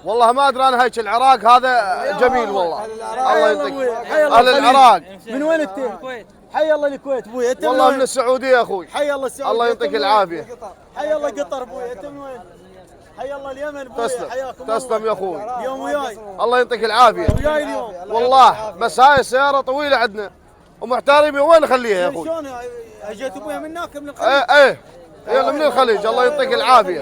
والله ما ادري انا هيك العراق هذا جميل والله. الله يعطيك. اهل العراق. العراق. من وين انت؟ الكويت. حي الله الكويت ابوي. انت والله من السعوديه يا اخوي. حي الله السعوديه. الله يعطيك العافيه. حي الله قطر ابوي. انت من وين؟ حي الله اليمن ابوي. تسلم. حياكم الله. تسلم يا اخوي. اليوم وياي. الله يعطيك العافيه. وياي اليوم. والله بس هاي السياره طويله عندنا ومحتارين وين نخليها يا اخوي. شلون اجيت ابويا من هناك من الخليج؟ ايه يلا من الخليج. الله يعطيك العافيه.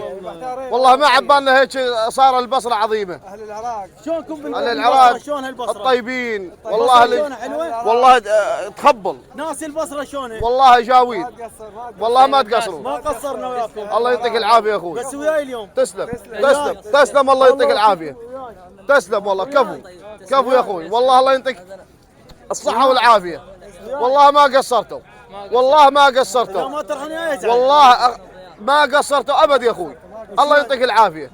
والله ما عبالنا هيك صار البصره عظيمه. اهل العراق شلونكم؟ اهل العراق شلون هالبصره؟ الطيبين والله. والله تخبل. ناس البصره شلون؟ والله جاوين. والله ما تقصرون. ما قصرنا وياكم. الله يعطيك العافيه يا اخوي. بس وياي اليوم. تسلم تسلم تسلم. الله يعطيك العافيه. تسلم والله. كفو كفو يا اخوي. والله الله يعطيك الصحه والعافيه. والله ما قصرتوا. والله ما قصرتوا. والله ما قصرتوا ابد يا اخوي. الله يعطيك العافيه.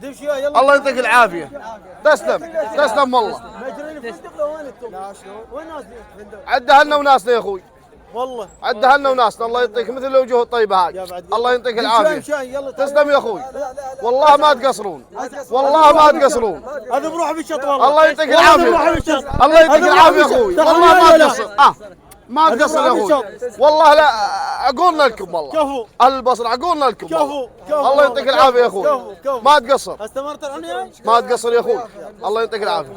الله يعطيك العافيه. تسلم تسلم والله. عدها لنا وناسنا يا اخوي. والله عدها لنا وناسنا. الله يعطيك مثل الوجوه الطيبه هاي. الله يعطيك العافيه. تسلم يا اخوي. والله ما تقصرون. والله ما تقصرون. هذا بروح بالشط والله. الله يعطيك العافيه. الله يعطيك العافيه يا اخوي. والله ما تقصر. ما تقصر يا اخوي. والله لا عقولنا لكم والله. كفو. اهل البصره عقولنا لكم. كفو. الله يعطيك العافيه يا اخوي. ما تقصر. استمرت العنيه؟ ما تقصر يا اخوي. الله يعطيك العافيه.